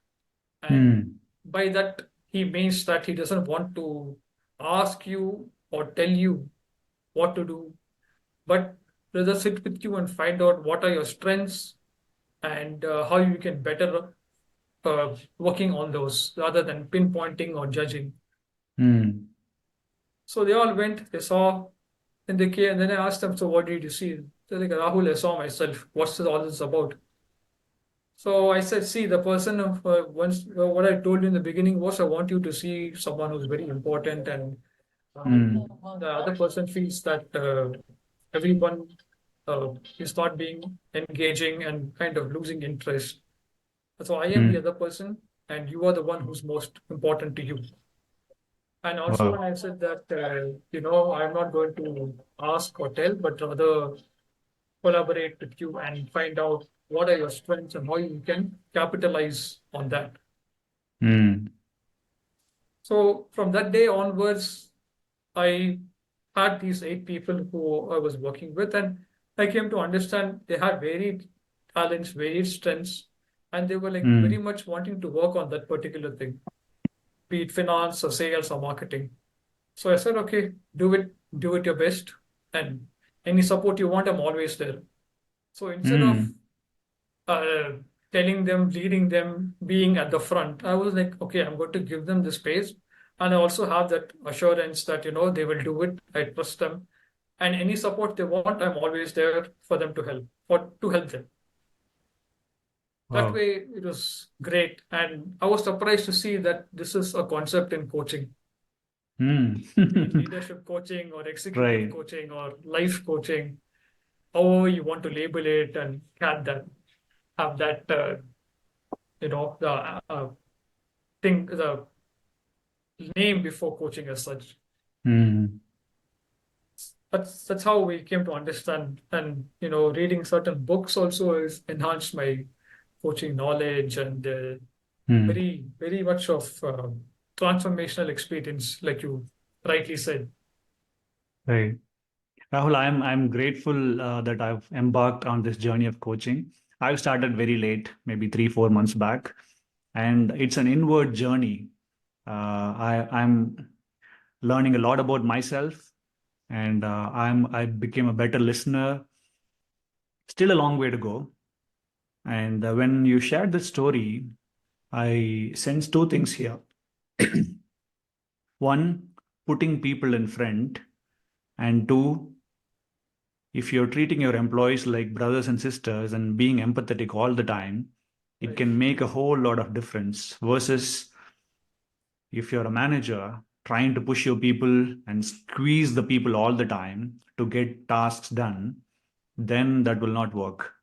And Mm. by that, he means that he doesn't want to ask you or tell you what to do, but rather sit with you and find out what are your strengths, and how you can better working on those rather than pinpointing or judging. Mm. So they all went, they saw, and they came, and then I asked them, so what did you see? They're like, Rahul, I saw myself. What's all this about? So I said, see, the person of once what I told you in the beginning was I want you to see someone who's very important, and Mm. the other person feels that everyone is not being engaging and kind of losing interest. So I am the Mm. other person, and you are the one who's most important to you. And also, when Wow. I said that, I'm not going to ask or tell, but rather collaborate with you and find out what are your strengths and how you can capitalize on that. Mm. So from that day onwards, I had these 8 people who I was working with, and I came to understand they had varied talents, varied strengths, and they were like very Mm. much wanting to work on that particular thing. be it finance or sales or marketing. So I said, okay, do it your best, and any support you want, I'm always there. So instead of Mm. uh, telling them, leading them, being at the front, I was like, okay, I'm going to give them the space, and I also have that assurance that they will do it. I trust them, and any support they want, I'm always there for them to help them. That Wow. way, it was great, and I was surprised to see that this is a concept in coaching, Mm. be it leadership coaching or executive Right. coaching or life coaching, however you want to label it, and have that the thing the name before coaching as such. Mm. That's how we came to understand, and reading certain books also has enhanced my coaching knowledge, and Mm. very very much of transformational experience, like you rightly said. Right. Rahul, I'm grateful that I've embarked on this journey of coaching. I've started very late, maybe 3, 4 months back, and it's an inward journey. I'm learning a lot about myself, and I became a better listener. Still a long way to go. And when you shared the story, I sense two things here. One, putting people in front, and two, if you're treating your employees like brothers and sisters and being empathetic all the time, it Right. can make a whole lot of difference versus if you're a manager trying to push your people and squeeze the people all the time to get tasks done, then that will not work.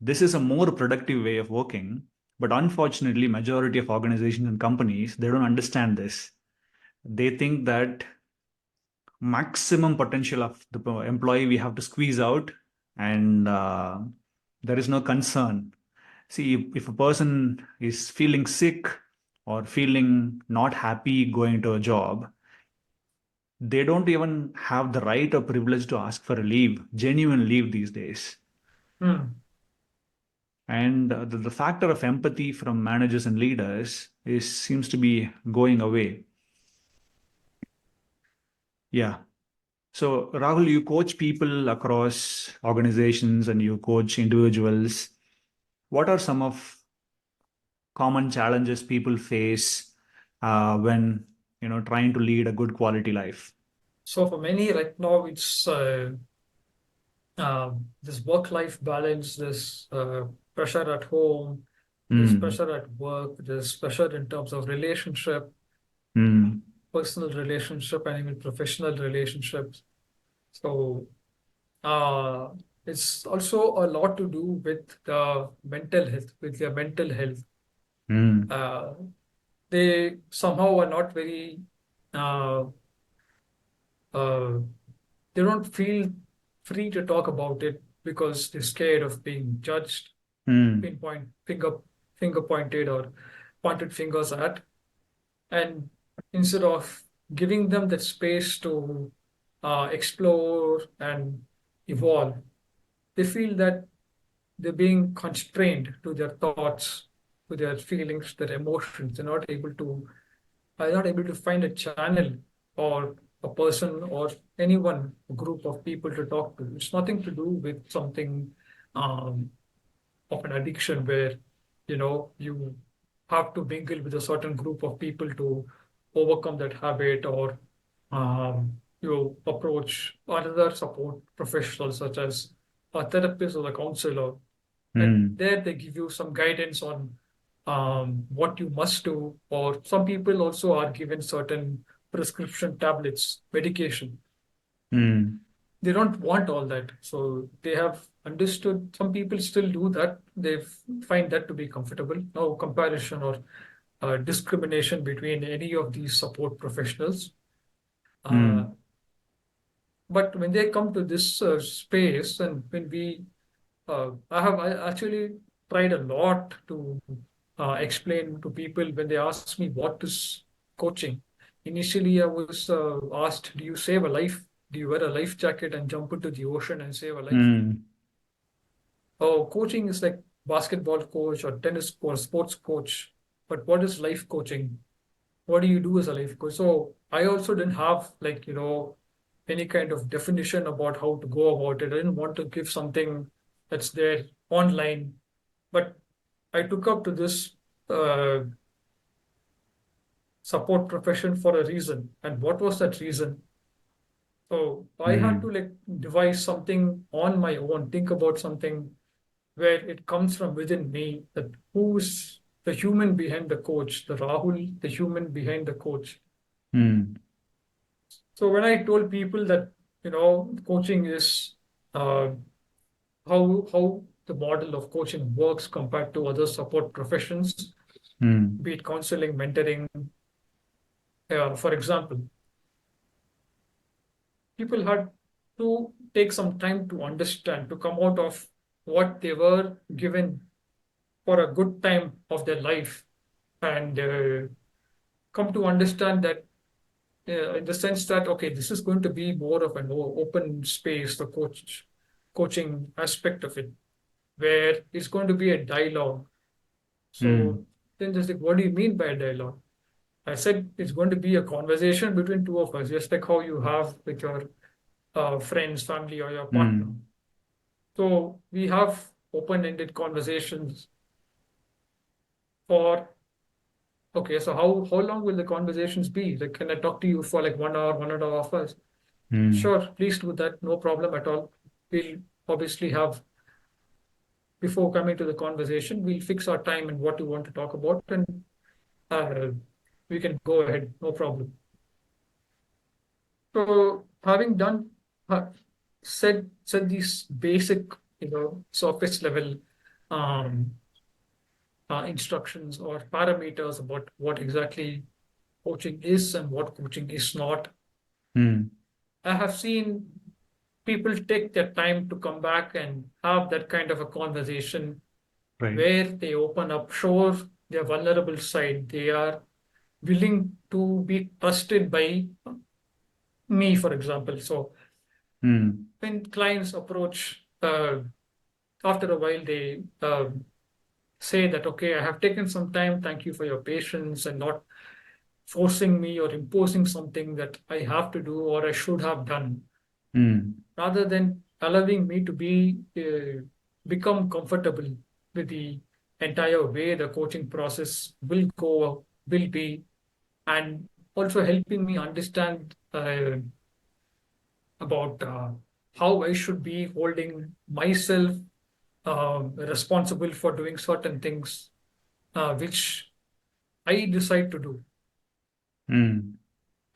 This is a more productive way of working, but unfortunately, majority of organizations and companies, they don't understand this. They think that maximum potential of the employee we have to squeeze out, and there is no concern. See, if a person is feeling sick or feeling not happy going to a job, they don't even have the right or privilege to ask for a leave, genuine leave these days. Hmm. And the factor of empathy from managers and leaders is seems to be going away. Yeah. So, Rahul, you coach people across organizations and you coach individuals. What are some of common challenges people face when trying to lead a good quality life? So for many right now, it's this work-life balance, this pressure at home, this Hmm. pressure at work, this pressure in terms of relationship, Hmm. personal relationship, and even professional relationships. So uh, it's also a lot to do with the mental health, with their mental health. Hmm. Uh, they somehow are not very, uh, uh, they don't feel free to talk about it because they're scared of being judged, Hmm. pinpoint, finger pointed, or pointed fingers at. And instead of giving them that space to explore and evolve, they feel that they're being constrained to their thoughts, to their feelings, their emotions. Are not able to find a channel or a person or anyone, a group of people to talk to. It's nothing to do with something um, of an addiction where you have to mingle with a certain group of people to overcome that habit, or you approach another support professional such as a therapist or a counselor, and Hmm. there they give you some guidance on what you must do. Or some people also are given certain prescription tablets, medication. Hmm. They don't want all that. So they have understood. Some people still do that. They find that to be comfortable. No comparison or discrimination between any of these support professionals. Uh, Hmm. but when they come to this space, and when I actually tried a lot to explain to people when they ask me what is coaching. Initially, I was asked, "Do you save a life? Do you wear a life jacket and jump into the ocean and save a life?" Hmm. Oh, coaching is like basketball coach or tennis coach, sports coach. But what is life coaching? what do you do as a life coach? So I also didn't have like, any kind of definition about how to go about it. I didn't want to give something that's there online, but I took up to this uh, support profession for a reason. And what was that reason? So I had to Mm. like devise something on my own, think about something where it comes from within me, that who's the human behind the coach, the Rahul, the human behind the coach. Mm. So when I told people that, coaching is uh, how the model of coaching works compared to other support professions, Mm. be it counseling, mentoring, for example, people had to take some time to understand, to come out of what they were given for a good time of their life, and come to understand that, in the sense that, okay, this is going to be more of an open space, the coaching aspect of it, where it's going to be a dialogue. Mm. So then just like, what do you mean by a dialogue? I said it's going to be a conversation between two of us, just like how you have with your friends, family, or your partner. Mm. So we have open-ended conversations for, okay, so how long will the conversations be? Like, can I talk to you for like 1 hour, 1.5 hours? Mm. Sure, please do that. No problem at all. We'll obviously have, before coming to the conversation, we'll fix our time and what we want to talk about, and uh, we can go ahead. No problem. So having done, uh, said these basic, surface level um, instructions or parameters about what exactly coaching is and what coaching is not, Mm. I have seen people take their time to come back and have that kind of a conversation Right. where they open up, show their vulnerable side. They are willing to be trusted by me, for example. So Mm. when clients approach, after a while, they say that, okay, I have taken some time. Thank you for your patience and not forcing me or imposing something that I have to do or I should have done, Mm. rather than allowing me to become comfortable with the entire way the coaching process will be, and also helping me understand about how I should be holding myself responsible for doing certain things, which I decide to do, Mm.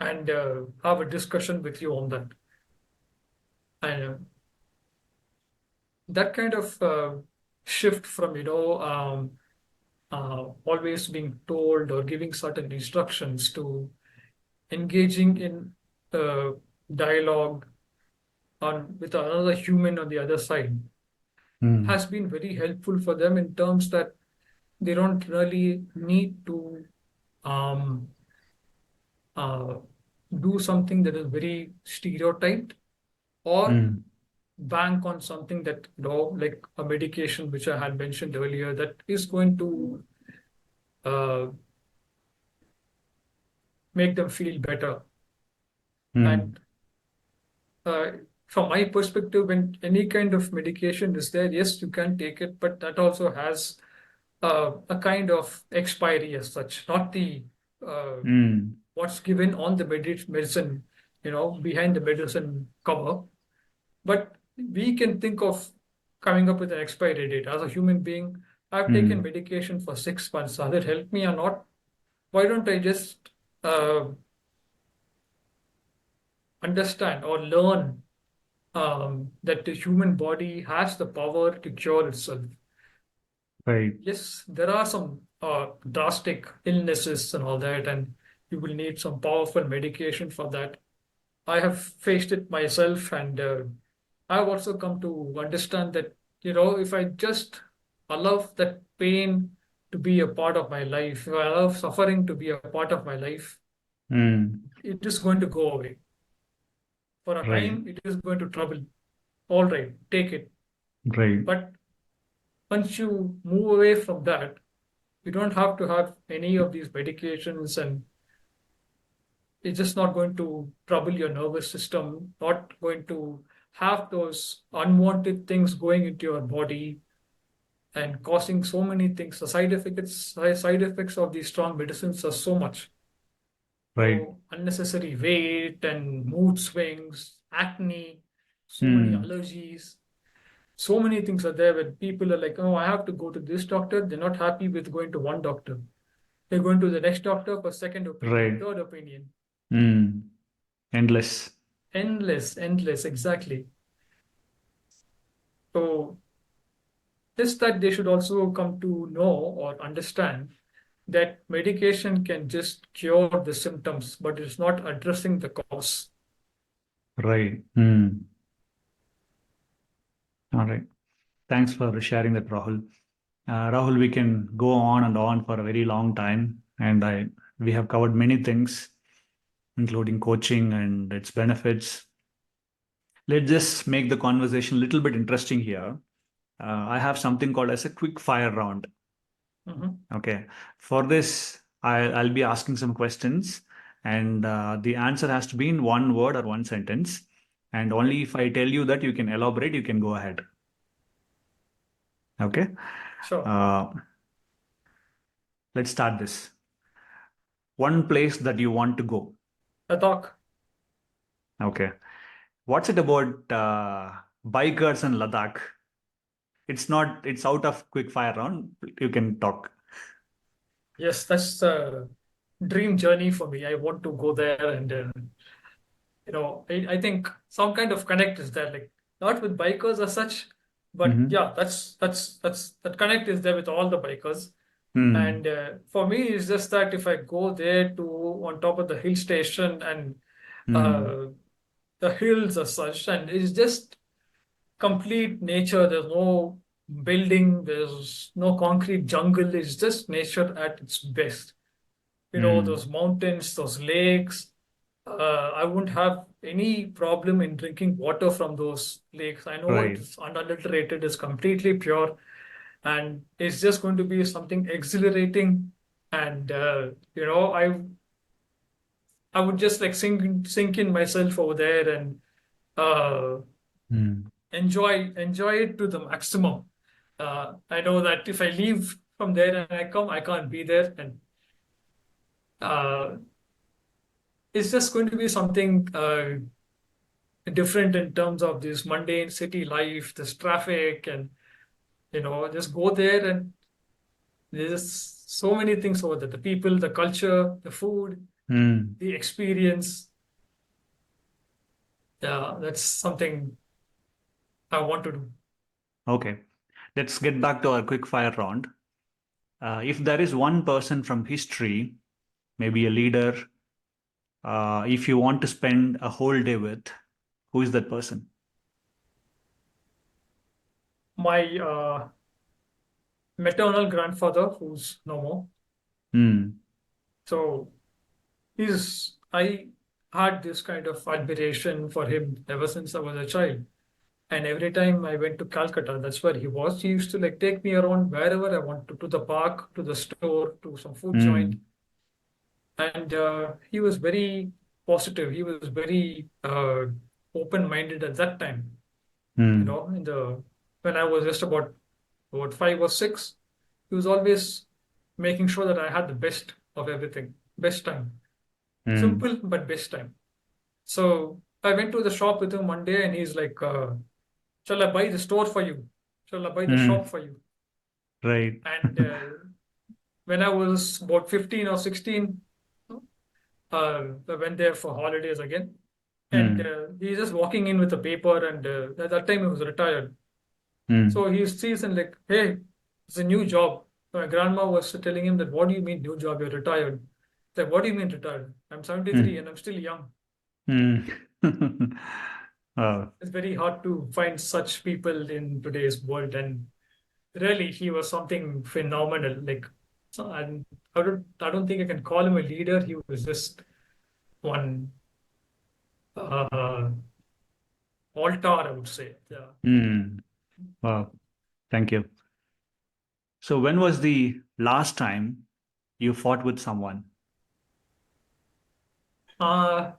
and have a discussion with you on that. And that kind of shift from, always being told or giving certain instructions to engaging in uh, dialogue on with another human on the other side Mm. has been very helpful for them, in terms that they don't really need to um, uh, do something that is very stereotyped, or Mm. bank on something that, like a medication which I had mentioned earlier, that is going to uh, make them feel better. Mm. And uh, from my perspective, when any kind of medication is there, yes, you can take it, but that also has a kind of expiry as such, not the uh, Mm. what's given on the medicine, behind the medicine cover. But we can think of coming up with an expiry date. As a human being, I've taken Mm. medication for 6 months. Does it help me or not? Why don't I just uh, understand or learn that the human body has the power to cure itself? Right. Yes, there are some drastic illnesses and all that, and you will need some powerful medication for that. I have faced it myself, and I've also come to understand that, if I just allow that pain to be a part of my life, if I allow suffering to be a part of my life, Mm. it is going to go away. For a Right. time, it is going to trouble. All right, take it. Right. But once you move away from that, you don't have to have any of these medications and it's just not going to trouble your nervous system, not going to have those unwanted things going into your body and causing so many things. The side effects of these strong medicines are so much. Right. So unnecessary weight and mood swings, acne, so many Hmm. allergies, so many things are there when people are like, oh, I have to go to this doctor. They're not happy with going to one doctor. They're going to the next doctor for second opinion, Right. third opinion. Hmm. Endless. Endless, endless, exactly. So just that they should also come to know or understand that medication can just cure the symptoms, but it's not addressing the cause. Right. Hmm. All right. Thanks for sharing that, Rahul. Rahul, we can go on and on for a very long time, and I we have covered many things, including coaching and its benefits. Let's just make the conversation a little bit interesting here. I have something called as a quick fire round. Mhm. Okay. For this, I'll be asking some questions, and the answer has to be in one word or one sentence. And Okay, only if I tell you that you can elaborate, you can go ahead. Okay. sure. Uh, let's start this. One place that you want to go. A doc. Okay. What's it about bikers and Ladakh? It's not, it's out of quick fire round. You can talk. Yes, that's a dream journey for me. I want to go there and I think some kind of connect is there, like not with bikers as such, but Mm-hmm. yeah, that's that connect is there with all the bikers. Hmm. And for me, it's just that if I go there to on top of the hill station and Hmm. uh, the hills as such, and it's just complete nature. There's no building, there's no concrete jungle. It's just nature at its best. Hmm. Those mountains, those lakes. I wouldn't have any problem in drinking water from those lakes. I know Right. it's unadulterated, it's completely pure, and it's just going to be something exhilarating. And I would just like sink in myself over there and uh, Hmm. enjoy it to the maximum. I know that if I leave from there and I can't be there, and uh, it's just going to be something different in terms of this mundane city life, this traffic, and just go there and there's so many things over there. The people, the culture, the food, Hmm. the experience. Yeah, that's something I want to do. Okay. Let's get back to our quick fire round. If there is one person from history, maybe a leader, if you want to spend a whole day with, who is that person? My maternal grandfather, who's no more. Hmm. So I had this kind of admiration for him ever since I was a child. And every time I went to Calcutta, that's where he was. He used to like take me around wherever I want to the park, to the store, to some food joint. Hmm. And he was very positive. He was very open-minded at that time. Hmm. In the when I was just about 5 or 6, he was always making sure that I had the best of everything, best time. Hmm. Simple but best time. So I went to the shop with him one day, and he's like, "Shall I buy the store for you? Shall I buy the Hmm. shop for you?" Right. And when I was about 15 or 16, I went there for holidays again. And Hmm. he's just walking in with a paper, and at that time he was retired. Hmm. So he sees and like, "Hey, it's a new job." My grandma was telling him that, "What do you mean new job? You're retired." It's like, "What do you mean retired? I'm 73 Hmm. and I'm still young." Hmm. Uh, It's very hard to find such people in today's world, and really, he was something phenomenal. Like, so, and I don't think I can call him a leader. He was just one uh, altar, I would say. Yeah. hmm. Wow. Thank you. So, when was the last time you fought with someone? Uh,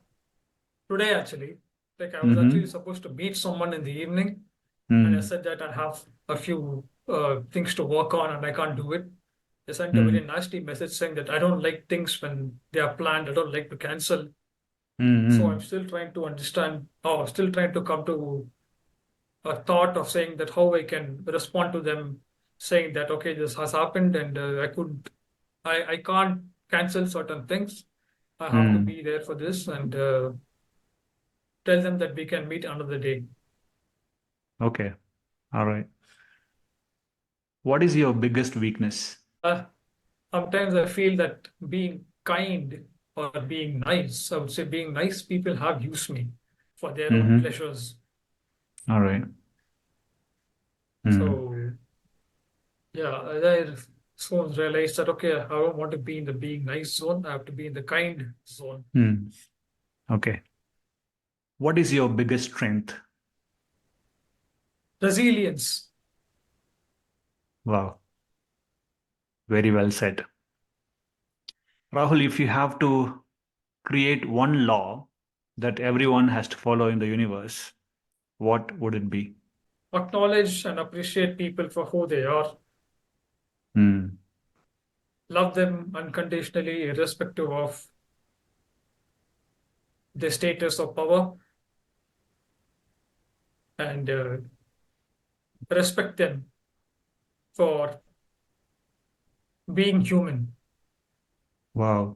Today actually, like I was actually Mm-hmm. supposed to meet someone in the evening, and I Mm, said that I have a few things to work on and I can't do it. They sent a very mm, nasty message saying that I don't like things when they are planned. I don't like to cancel. So I'm mm, still trying to understand, or still trying to come to a thought of saying that how I can respond to them, saying that okay, this has happened and I can't cancel certain things. I have to mm. be there for this and tell them that we can meet another day. Okay. All right. What is your biggest weakness? Uh, Sometimes I feel that being kind or being nice, I would say being nice people have used me for their own Mm-hmm. pleasures. All right. Mm, So yeah, I soon realized that okay, I don't want to be in the being nice zone. I have to be in the kind zone. mm. Okay. What is your biggest strength? Resilience. Wow. Very well said. Rahul, if you have to create one law that everyone has to follow in the universe, what would it be? Acknowledge and appreciate people for who they are. Mm, Love them unconditionally, irrespective of their status or power, and respect them for being human. wow.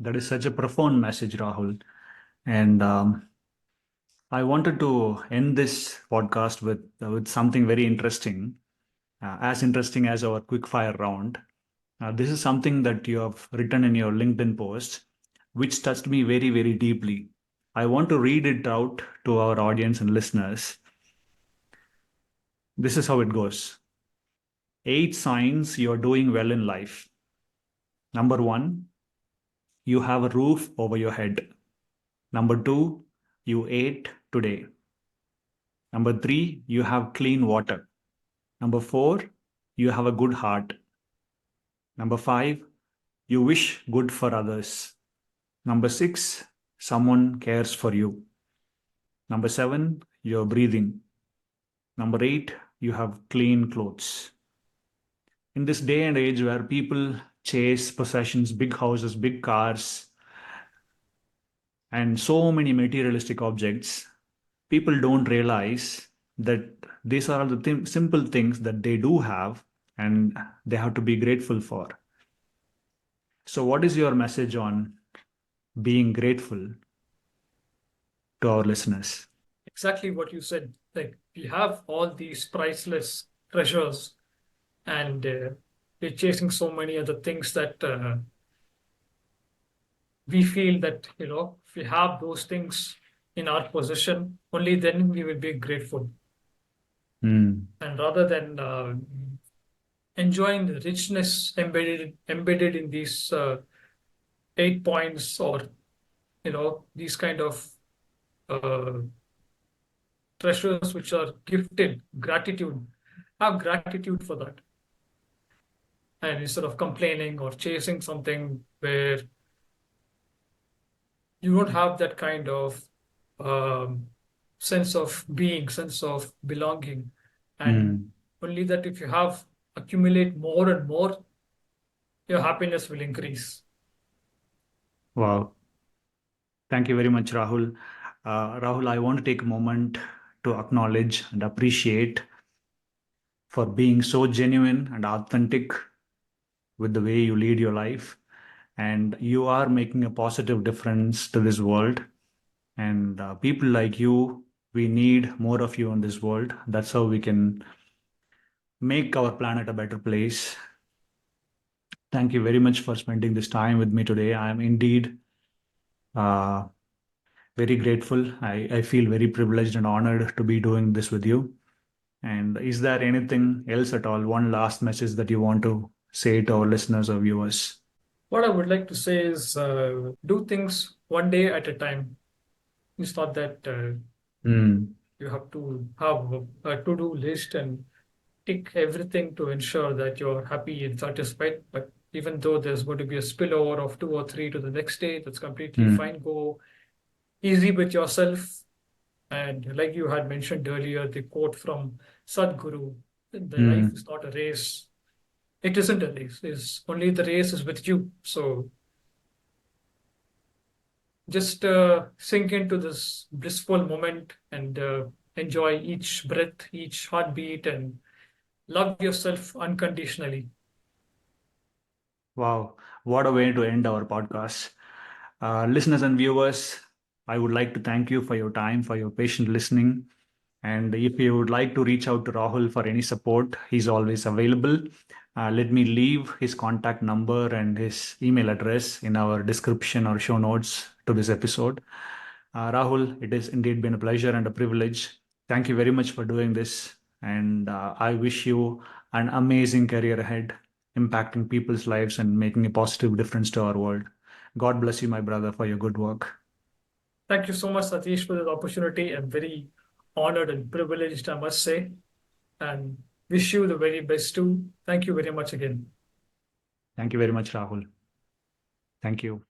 That is such a profound message, Rahul. And I wanted to end this podcast with something very interesting, as interesting as our quick fire round. This is something that you have written in your LinkedIn post, which touched me very, very deeply. I want to read it out to our audience and listeners. This is how it goes. 8 signs you're doing well in life. Number one, you have a roof over your head. Number two, you ate today. Number three, you have clean water. Number four, you have a good heart. Number five, you wish good for others. Number six, someone cares for you. Number seven, you're breathing. Number eight, you have clean clothes. In this day and age where people chase possessions, big houses, big cars, and so many materialistic objects, people don't realize that these are the simple things that they do have and they have to be grateful for. So, what is your message on being grateful to our listeners? Exactly what you said. Like we have all these priceless treasures, and we're chasing so many other things that we feel that if we have those things in our possession, only then we will be grateful. Hmm. And rather than enjoying the richness embedded in these 8 points, or these kind of uh, treasures which are gifted, gratitude, have gratitude for that, and instead of complaining or chasing something where you don't have that kind of um, sense of being, sense of belonging, and Hmm. only that if you have accumulate more and more, your happiness will increase. Wow. Thank you very much, Rahul. Rahul, I want to take a moment to acknowledge and appreciate for being so genuine and authentic with the way you lead your life. And you are making a positive difference to this world. And people like you, we need more of you in this world. That's how we can make our planet a better place. Thank you very much for spending this time with me today. I am indeed uh, very grateful. I feel very privileged and honored to be doing this with you. And is there anything else at all? One last message that you want to say to our listeners or viewers? What I would like to say is do things one day at a time. It's not that Hmm. you have to have a to-do list and tick everything to ensure that you're happy and satisfied. But even though there's going to be a spillover of 2 or 3 to the next day, that's completely fine. Go easy with yourself. And like you had mentioned earlier, the quote from Sadhguru, the life is not a race. It isn't a race. It's only the race is with you. So just sink into this blissful moment and enjoy each breath, each heartbeat, and love yourself unconditionally. Wow, what a way to end our podcast. Listeners and viewers, I would like to thank you for your time, for your patient listening. And if you would like to reach out to Rahul for any support, he's always available. Let me leave his contact number and his email address in our description or show notes to this episode. Rahul, it has indeed been a pleasure and a privilege. Thank you very much for doing this. And I wish you an amazing career ahead, impacting people's lives and making a positive difference to our world. God bless you, my brother, for your good work. Thank you so much, Satish, for this opportunity. I'm very honored and privileged, I must say, and wish you the very best too. Thank you very much again. Thank you very much, Rahul. Thank you.